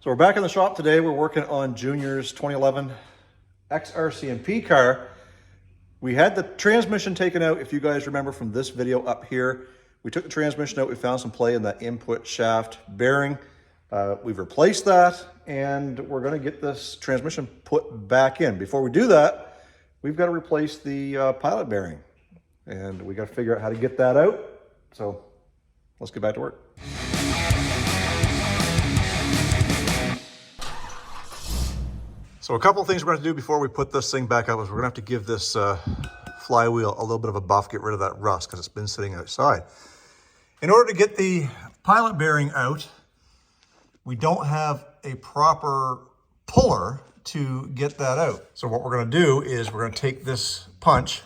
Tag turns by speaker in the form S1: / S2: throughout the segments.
S1: So we're back in the shop today. We're working on Junior's 2011 XRCMP car. We had the transmission taken out, if you guys remember from this video up here. We took the transmission out, we found some play in that input shaft bearing. We've replaced that, and we're gonna get this transmission put back in. Before we do that, we've got to replace the pilot bearing, and we got to figure out how to get that out. So let's get back to work. So a couple of things we're going to do before we put this thing back up is we're going to have to give this flywheel a little bit of a buff, get rid of that rust because it's been sitting outside. In order to get the pilot bearing out, we don't have a proper puller to get that out. So what we're going to do is we're going to take this punch,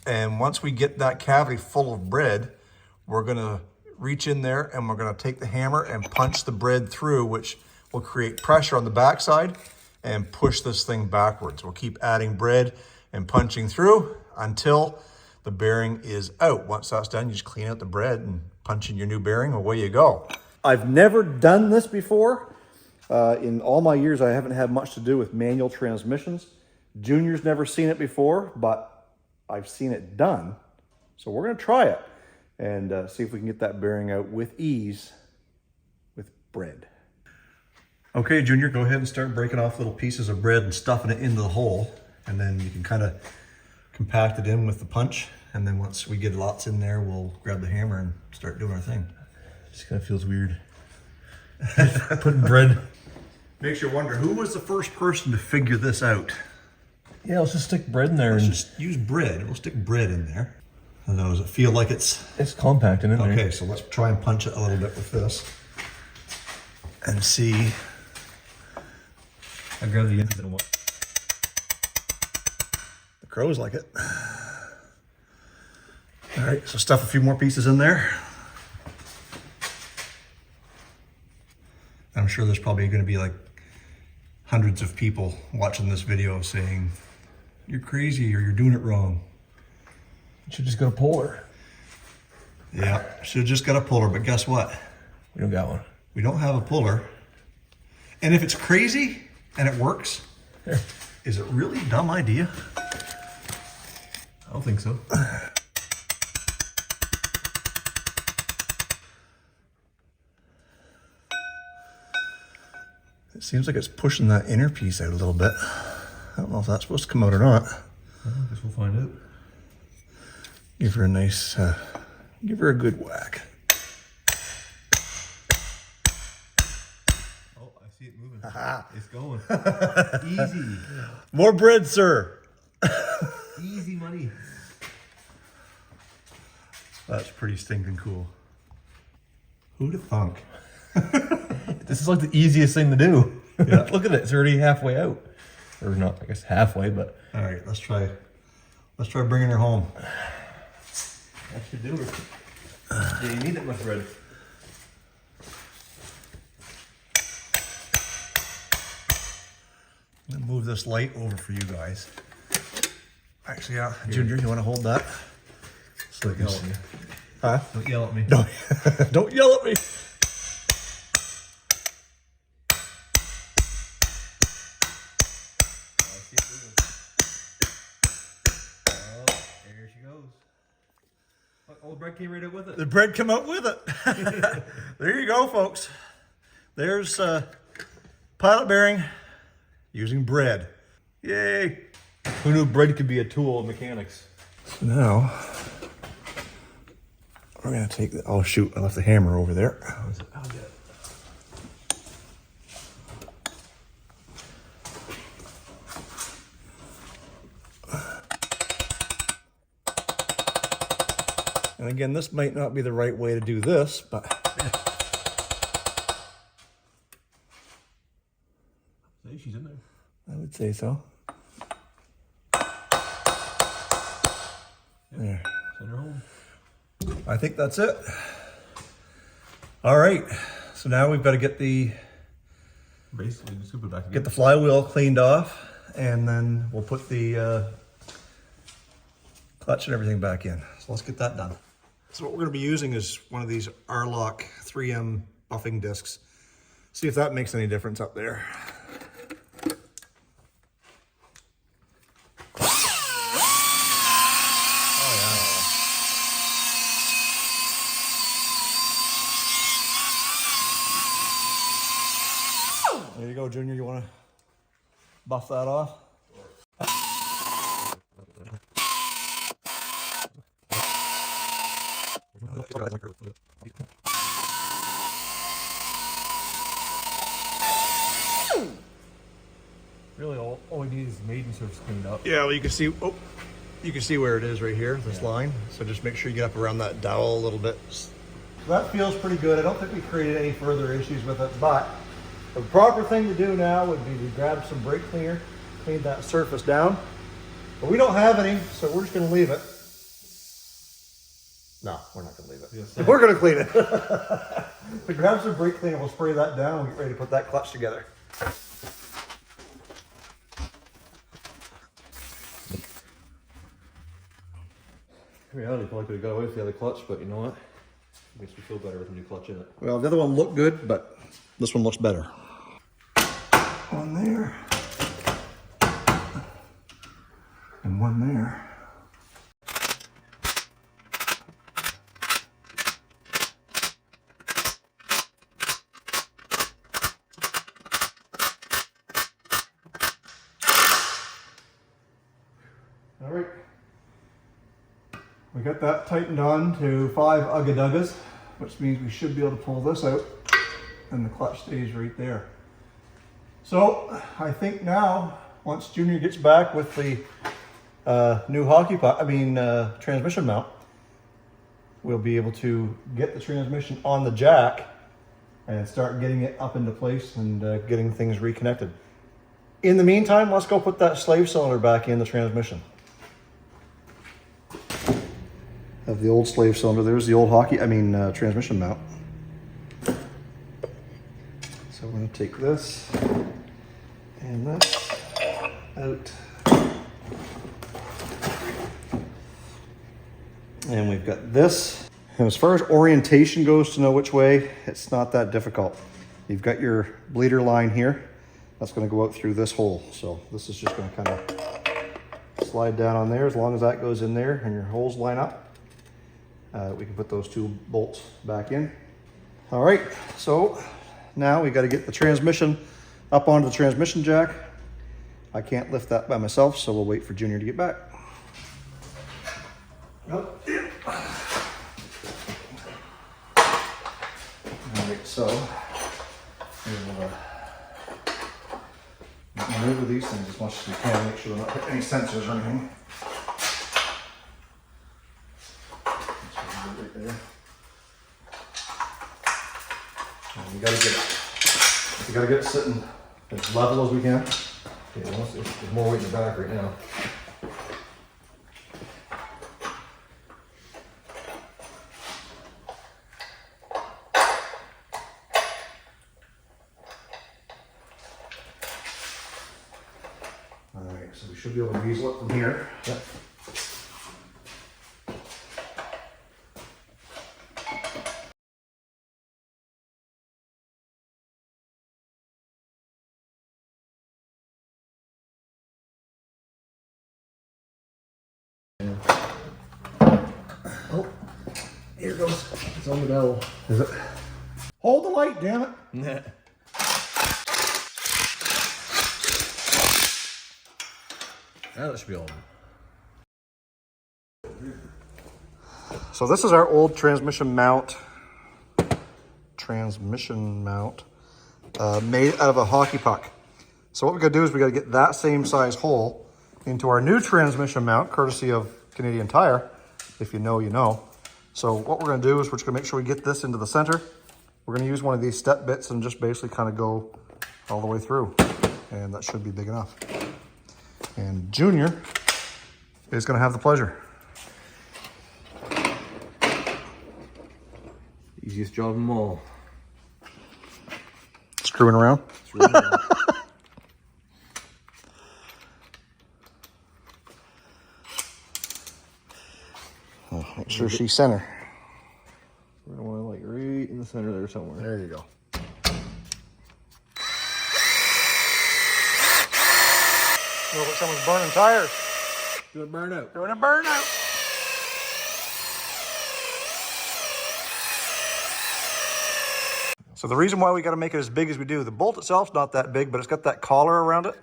S1: and once we get that cavity full of bread, we're going to reach in there and we're going to take the hammer and punch the bread through, which will create pressure on the backside and push this thing backwards. We'll keep adding bread and punching through until the bearing is out. Once that's done, you just clean out the bread and punch in your new bearing, away you go. I've never done this before. In all my years, I haven't had much to do with manual transmissions. Junior's never seen it before, but I've seen it done. So we're gonna try it and see if we can get that bearing out with ease with bread. Okay, Junior, go ahead and start breaking off little pieces of bread and stuffing it into the hole. And then you can kind of compact it in with the punch. And then once we get lots in there, we'll grab the hammer and start doing our thing.
S2: Just kind of feels weird. Putting bread.
S1: Makes you wonder, who was the first person to figure this out?
S2: Yeah, let's just stick bread in there.
S1: Let's just use bread. We'll stick bread in there. I don't know, does it feel like it's
S2: compact in there?
S1: Okay, so let's try and punch it a little bit with this. And see.
S2: I grabbed the end of it.
S1: The crows like it. All right, so stuff a few more pieces in there. I'm sure there's probably going to be like hundreds of people watching this video saying, you're crazy or you're doing it wrong.
S2: You should just got a puller.
S1: Yeah, should have just got a puller, but guess what?
S2: We don't got one.
S1: We don't have a puller. And if it's crazy and it works, is it really a dumb idea?
S2: I don't think so.
S1: It seems like it's pushing that inner piece out a little bit. I don't know if that's supposed to come out or not.
S2: I guess we'll find out.
S1: Give her a nice, give her a good whack.
S2: Oh, I see it moving.
S1: Aha.
S2: It's going. Easy.
S1: More bread, sir.
S2: Easy money.
S1: That's pretty stinking cool. Who'da thunk?
S2: This is like the easiest thing to do.
S1: Yeah.
S2: Look at it. It's already halfway out. Or not, I guess halfway, but.
S1: All right, let's try bringing her home.
S2: That should do it. Yeah, you need that much bread.
S1: I'm gonna move this light over for you guys. Actually, yeah, Junior, you want to hold that? So
S2: Don't yell at me.
S1: Huh?
S2: Don't yell at me.
S1: Don't yell at me.
S2: Oh, the bread came right out with it.
S1: The bread came out with it. There you go, folks. There's pilot bearing using bread. Yay.
S2: Who knew bread could be a tool of mechanics?
S1: So now, we're going to take the, oh shoot, I left the hammer over there.
S2: I'll get it.
S1: And again, this might not be the right way to do this, but.
S2: Hey, she's in there.
S1: I would say so. There.
S2: Send her home.
S1: I think that's it. All right, so now we've got to get the
S2: Basically, just put it back again.
S1: get the flywheel cleaned off, and then we'll put the clutch and everything back in. So let's get that done. So what we're going to be using is one of these R-Lock 3M buffing discs. See if that makes any difference up there. There you go, Junior. You want to buff that off?
S2: Really, all we need is the maiden surface cleaned up.
S1: Yeah, well, you can see. Oh, you can see where it is right here, this line. So just make sure you get up around that dowel a little bit. So that feels pretty good. I don't think we created any further issues with it, but the proper thing to do now would be to grab some brake cleaner, clean that surface down. But we don't have any, so we're just going to leave it. No, we're not going to leave it.
S2: Yes,
S1: We're going to clean it. So grab some brake cleaner, we'll spray that down, and we'll get ready to put that clutch together.
S2: In reality, probably could have got away with the other clutch, but you know what? It makes me feel better with a new clutch in it.
S1: Well, the other one looked good, but this one looks better. One there. And one there. All right. We got that tightened on to 5 ugga-duggas, which means we should be able to pull this out and the clutch stays right there. So I think now, once Junior gets back with the new transmission mount, we'll be able to get the transmission on the jack and start getting it up into place and getting things reconnected. In the meantime, let's go put that slave cylinder back in the transmission. Of the old slave cylinder, there's the old transmission mount. So we're going to take this and this out. And we've got this. And as far as orientation goes to know which way, it's not that difficult. You've got your bleeder line here. That's going to go out through this hole. So this is just going to kind of slide down on there. As long as that goes in there and your holes line up, we can put those 2 bolts back in. All right, so now we got to get the transmission up onto the transmission jack. I can't lift that by myself, so we'll wait for Junior to get back. All right, so we'll maneuver these things as much as we can, make sure they're not hitting any sensors or anything. Right there. And we gotta get it sitting as level as we can.
S2: Yeah, there's more weight in the back right now.
S1: All right, so we should be able to weasel it from here.
S2: Yep.
S1: Oh, here it goes.
S2: It's on the bell.
S1: Is it? Hold the light, damn it.
S2: Nah. Now that should be on.
S1: So this is our old transmission mount. Made out of a hockey puck. So what we gotta do is we gotta get that same size hole into our new transmission mount, courtesy of Canadian Tire. If you know, you know. So what we're gonna do is we're just gonna make sure we get this into the center. We're gonna use one of these step bits and just basically kind of go all the way through. And that should be big enough. And Junior is gonna have the pleasure.
S2: Easiest job of them all.
S1: Screwing around.
S2: It's really hard.
S1: Make sure she's center.
S2: We're gonna want to like right in the center there somewhere.
S1: There you go. Looks like someone's burning tires.
S2: Doing burnout.
S1: Doing a burnout. So the reason why we got to make it as big as we do, the bolt itself's not that big, but it's got that collar around it.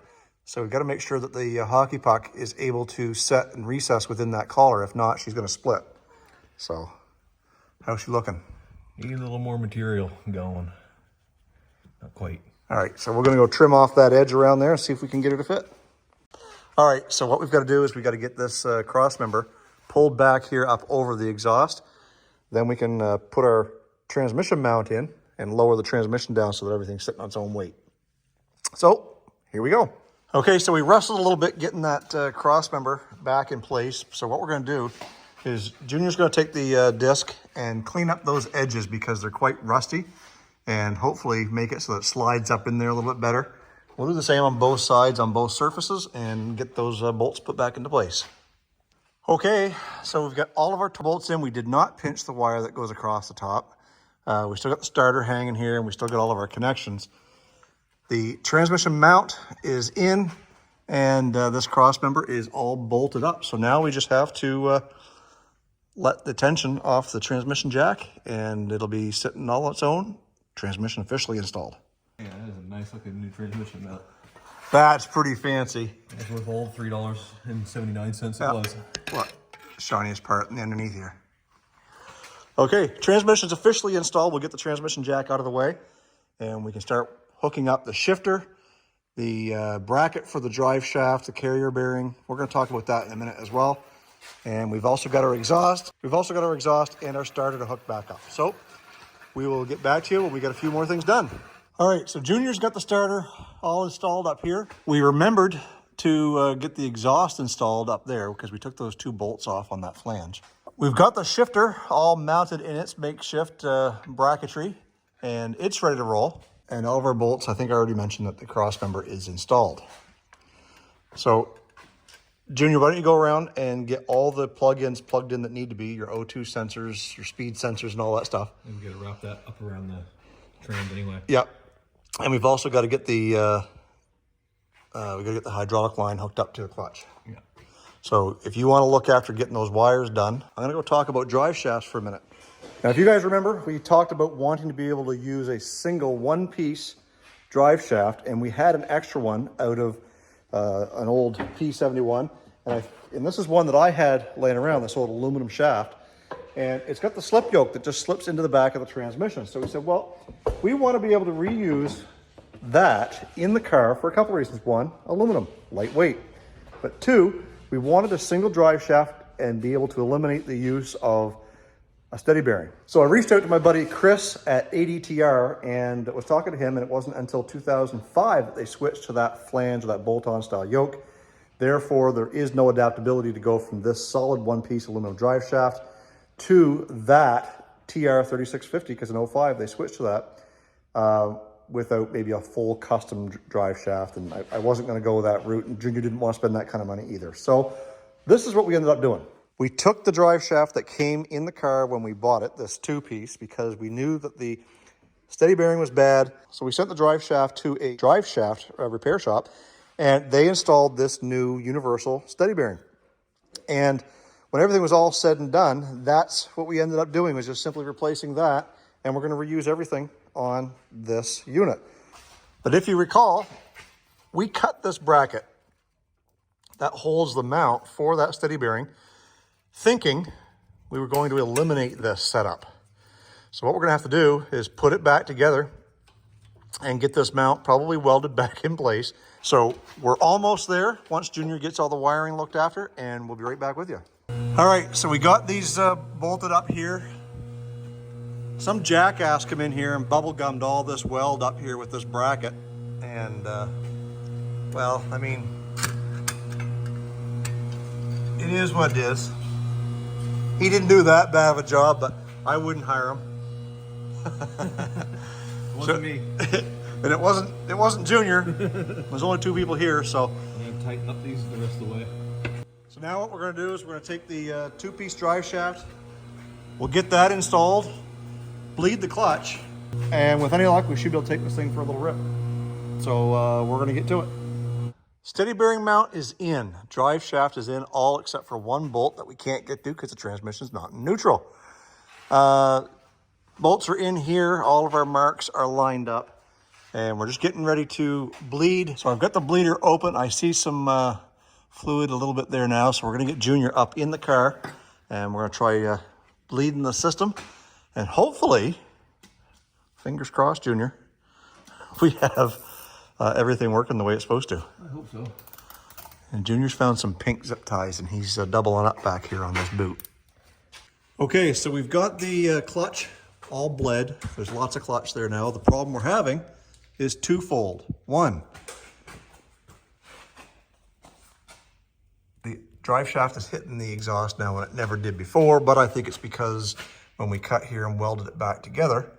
S1: So we've got to make sure that the hockey puck is able to set and recess within that collar. If not, she's going to split. So how's she looking?
S2: Need a little more material going. Not quite.
S1: All right, so we're going to go trim off that edge around there and see if we can get her to fit. All right, so what we've got to do is we've got to get this cross member pulled back here up over the exhaust. Then we can put our transmission mount in and lower the transmission down so that everything's sitting on its own weight. So here we go. Okay, so we wrestled a little bit getting that cross member back in place. So what we're going to do is Junior's going to take the disc and clean up those edges because they're quite rusty, and hopefully make it so that it slides up in there a little bit better. We'll do the same on both sides, on both surfaces, and get those bolts put back into place. Okay, so we've got all of our bolts in. We did not pinch the wire that goes across the top. We still got the starter hanging here, and we still got all of our connections. The transmission mount is in, and this cross member is all bolted up. So now we just have to let the tension off the transmission jack, and it'll be sitting all on its own. Transmission officially installed.
S2: Yeah, that is a nice looking new transmission mount.
S1: That's pretty fancy.
S2: It's worth all $3.79 it was.
S1: What? Shiniest part underneath here. Okay, transmission's officially installed. We'll get the transmission jack out of the way, and we can start hooking up the shifter, the bracket for the drive shaft, the carrier bearing. We're going to talk about that in a minute as well. And we've also got our exhaust. We've also got our exhaust and our starter to hook back up. So we will get back to you when we get a few more things done. All right, so Junior's got the starter all installed up here. We remembered to get the exhaust installed up there because we took those two bolts off on that flange. We've got the shifter all mounted in its makeshift bracketry, and it's ready to roll. And all of our bolts, I think I already mentioned that the cross member is installed. So Junior, why don't you go around and get all the plug-ins plugged in that need to be, your O2 sensors, your speed sensors, and all that stuff.
S2: And get to wrap that up around the trans anyway.
S1: Yep. And we've also got to get the hydraulic line hooked up to the clutch.
S2: Yeah.
S1: So if you want to look after getting those wires done, I'm going to go talk about drive shafts for a minute. Now, if you guys remember, we talked about wanting to be able to use a single one-piece drive shaft, and we had an extra one out of an old P71, and this is one that I had laying around, this old aluminum shaft, and it's got the slip yoke that just slips into the back of the transmission. So we said, well, we want to be able to reuse that in the car for a couple of reasons. One, aluminum, lightweight, but two, we wanted a single drive shaft and be able to eliminate the use of a steady bearing. So I reached out to my buddy Chris at ADTR and was talking to him, and it wasn't until 2005 that they switched to that flange or that bolt-on style yoke. Therefore, there is no adaptability to go from this solid one-piece aluminum drive shaft to that TR3650, because in 05 they switched to that without maybe a full custom drive shaft, and I wasn't going to go that route, and Junior didn't want to spend that kind of money either. So this is what we ended up doing. We took the drive shaft that came in the car when we bought it, this two-piece, because we knew that the steady bearing was bad. So we sent the drive shaft to a drive shaft repair shop, and they installed this new universal steady bearing. And when everything was all said and done, that's what we ended up doing, was just simply replacing that, and we're going to reuse everything on this unit. But if you recall, we cut this bracket that holds the mount for that steady bearing, thinking we were going to eliminate this setup. So what we're gonna have to do is put it back together and get this mount probably welded back in place. So we're almost there once Junior gets all the wiring looked after, and we'll be right back with you. All right, so we got these bolted up here. Some jackass come in here and bubble gummed all this weld up here with this bracket. And well, I mean, it is what it is. He didn't do that bad of a job, but I wouldn't hire him.
S2: It wasn't me.
S1: And it wasn't Junior. There's only two people here, so.
S2: I'm gonna tighten up these the rest of the way.
S1: So now what we're gonna do is we're gonna take the two-piece drive shaft. We'll get that installed, bleed the clutch, and with any luck, we should be able to take this thing for a little rip. So we're gonna get to it. Steady bearing mount is in. Drive shaft is in, all except for one bolt that we can't get to because the transmission is not in neutral. Bolts are in here. All of our marks are lined up. And we're just getting ready to bleed. So I've got the bleeder open. I see some fluid a little bit there now. So we're going to get Junior up in the car. And we're going to try bleeding the system. And hopefully, fingers crossed, Junior, we have everything working the way it's supposed to.
S2: I hope so.
S1: And Junior's found some pink zip ties, and he's doubling up back here on this boot. Okay, so we've got the clutch all bled. There's lots of clutch there now. The problem we're having is twofold. One, the drive shaft is hitting the exhaust now when it never did before, but I think it's because when we cut here and welded it back together,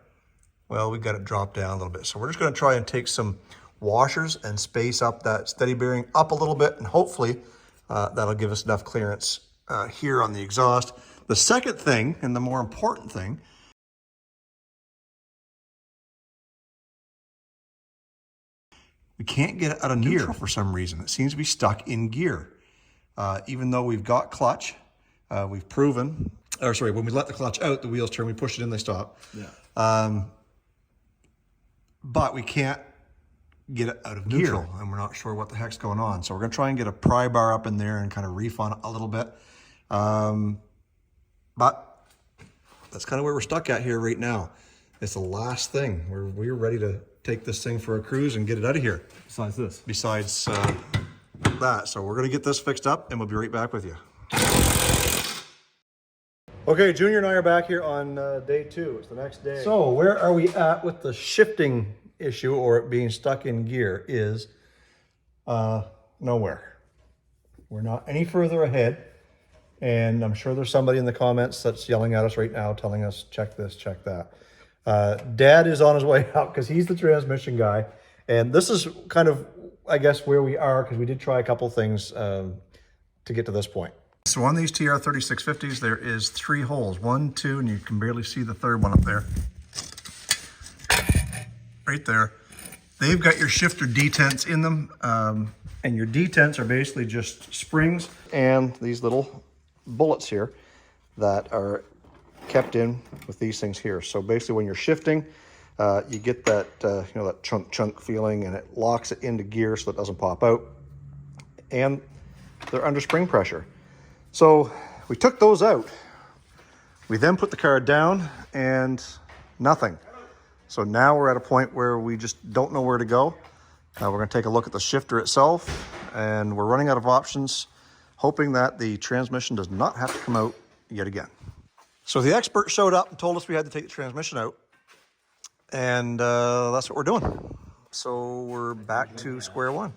S1: well, we got it dropped down a little bit. So we're just going to try and take some washers and space up that steady bearing up a little bit, and hopefully that'll give us enough clearance here on the exhaust. The second thing, and the more important thing, we can't get it out of gear for some reason. It seems to be stuck in gear. Even though we've got clutch, we've proven, or sorry, when we let the clutch out, the wheels turn, we push it in, they stop. Yeah. But we can't get it out of neutral, and we're not sure what the heck's going on. So we're gonna try and get a pry bar up in there and kind of reef on it a little bit. But that's kind of where we're stuck at here right now. It's the last thing. We're ready to take this thing for a cruise and get it out of here.
S2: Besides this.
S1: Besides that. So we're gonna get this fixed up and we'll be right back with you. Okay, Junior and I are back here on day 2. It's the next day. So where are we at with the shifting issue, or it being stuck in gear, is nowhere. We're not any further ahead. And I'm sure there's somebody in the comments that's yelling at us right now, telling us, check this, check that. Dad is on his way out because he's the transmission guy. And this is kind of, I guess, where we are, because we did try a couple things to get to this point. So on these TR3650s, there is 3 holes. 1, 2, and you can barely see the third one up there. Right there. They've got your shifter detents in them. And your detents are basically just springs and these little bullets here that are kept in with these things here. So basically when you're shifting, you get that, you know, that chunk feeling, and it locks it into gear so it doesn't pop out. And they're under spring pressure. So we took those out. We then put the car down and nothing. So now we're at a point where we just don't know where to go. We're going to take a look at the shifter itself, and we're running out of options, hoping that the transmission does not have to come out yet again. So the expert showed up and told us we had to take the transmission out, and that's what we're doing. So we're back to square one.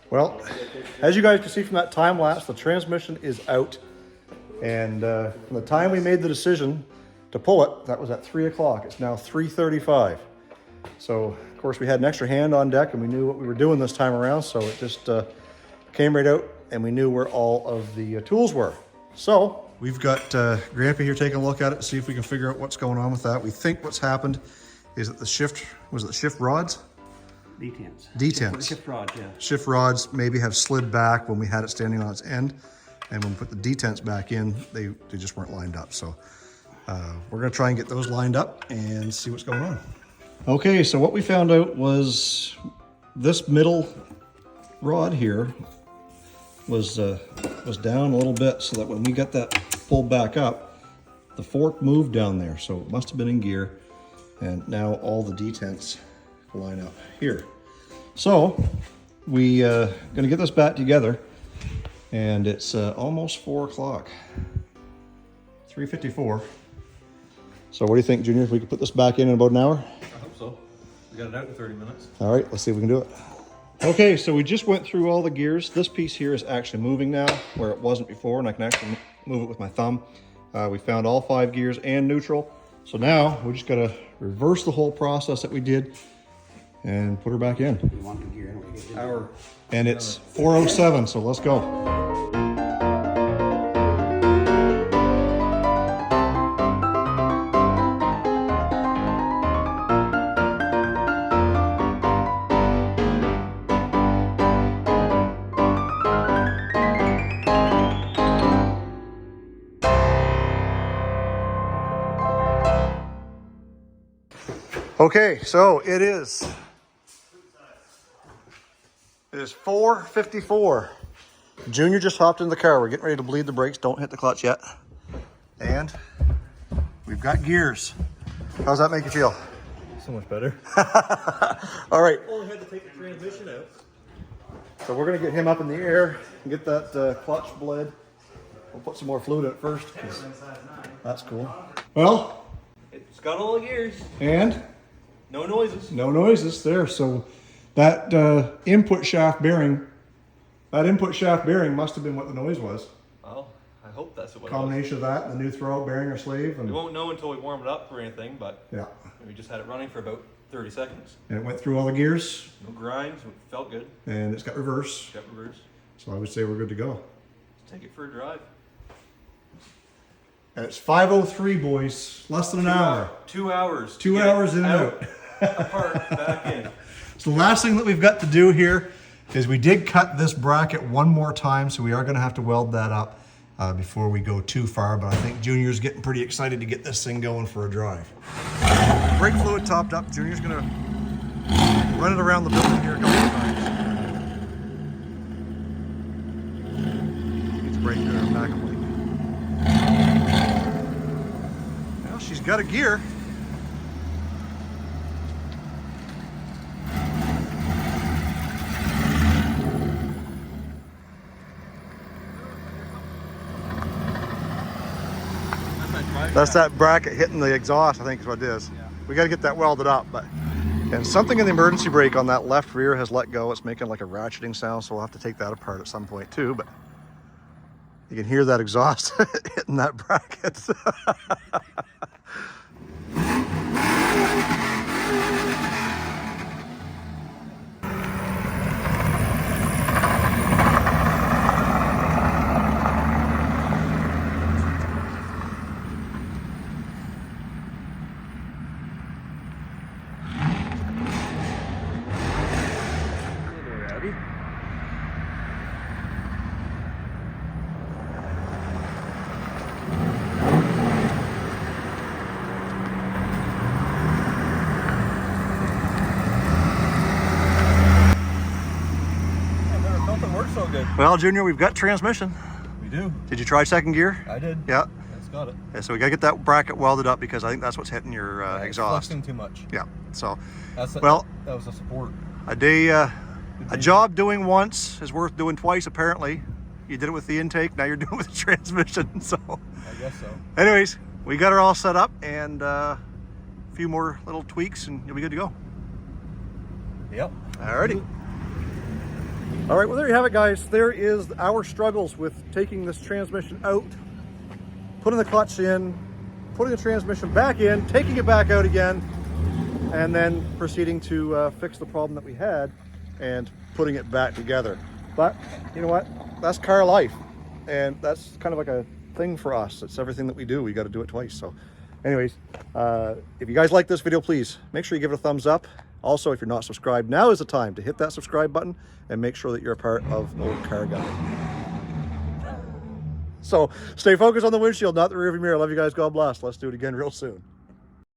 S1: Well, as you guys can see from that time lapse, the transmission is out. And from the time we made the decision to pull it, that was at 3 o'clock. It's now 3:35. So, of course, we had an extra hand on deck, and we knew what we were doing this time around. So it just came right out, and we knew where all of the tools were. So we've got Grandpa here taking a look at it to see if we can figure out what's going on with that. We think what's happened is that the shift, was it the shift rods?
S3: Detents.
S1: Detents.
S3: Shift rod, yeah.
S1: Shift rods maybe have slid back when we had it standing on its end. And when we put the detents back in, they just weren't lined up. So we're gonna try and get those lined up and see what's going on. Okay, so what we found out was this middle rod here was down a little bit, so that when we got that pulled back up, the fork moved down there. So it must have been in gear. And now all the detents line up here. So we gonna get this back together, and it's almost 4 o'clock, 3:54. So what do you think, Junior? If we could put this back in about an hour?
S2: I hope so. We got it out in 30 minutes.
S1: All right, let's see if we can do it. Okay, so we just went through all the gears. This piece here is actually moving now where it wasn't before, and I can actually move it with my thumb. We found all 5 gears and neutral. So now we just gotta reverse the whole process that we did and put her back in. And it's 4:07, so let's go. Okay, so it is 4:54. Junior just hopped in the car. We're getting ready to bleed the brakes. Don't hit the clutch yet. And we've got gears. How's that make you feel?
S2: So much better.
S1: All right.
S2: Only had to take the transmission out.
S1: So we're gonna get him up in the air and get that clutch bled. We'll put some more fluid in it first. That's cool. Well,
S2: It's got all the gears.
S1: and
S2: No noises.
S1: no noises there. So that input shaft bearing must have been what the noise was.
S2: Well, I hope that's what it was.
S1: Combination of that and the new throwout bearing or sleeve.
S2: We
S1: And
S2: won't know until we warm it up or anything, but
S1: yeah,
S2: we just had it running for about 30 seconds.
S1: and it went through all the gears
S2: No grinds, it felt good.
S1: and it's got reverse.
S2: Got reverse.
S1: So I would say we're good to go.
S2: Let's take it for a drive.
S1: And it's 5:03, boys. Less than an hour.
S2: 2 hours.
S1: 2 hours in and out.
S2: Apart, back in.
S1: So the last thing that we've got to do here is we did cut this bracket one more time, so we are gonna have to weld that up before we go too far, but I think Junior's getting pretty excited to get this thing going for a drive. Brake fluid topped up. Junior's gonna run it around the building here a couple of times. Needs a brake backup leak. Well, she's got a gear. That's that bracket hitting the exhaust, I think is what it is.
S2: Yeah.
S1: We got to get that welded up, and something in the emergency brake on that left rear has let go. It's making like a ratcheting sound, so we'll have to take that apart at some point too, but you can hear that exhaust hitting that bracket.
S2: So good.
S1: Well, Junior, we've got transmission.
S2: We do.
S1: Did you try second gear?
S2: I did.
S1: Yeah.
S2: It's got it.
S1: Yeah, so we gotta get that bracket welded up because I think that's what's hitting your exhaust.
S2: Flexing too much.
S1: Yeah. So,
S2: That was a support.
S1: a job doing once is worth doing twice. Apparently, you did it with the intake. Now you're doing it with the transmission. So,
S2: I guess so.
S1: anyways, we got her all set up and a few more little tweaks, and you'll be good to go.
S2: Yep.
S1: Alrighty. All right, well, there you have it, guys. There is our struggles with taking this transmission out, putting the clutch in, putting the transmission back in, taking it back out again, and then proceeding to fix the problem that we had and putting it back together. But you know what? That's car life, and that's kind of like a thing for us. It's everything that we do. We got to do it twice. So anyways, if you guys like this video, please make sure you give it a thumbs up. Also, if you're not subscribed, now is the time to hit that subscribe button and make sure that you're a part of Olde Carr Guy. So stay focused on the windshield, not the rearview mirror. Love you guys. God bless. Let's do it again real soon.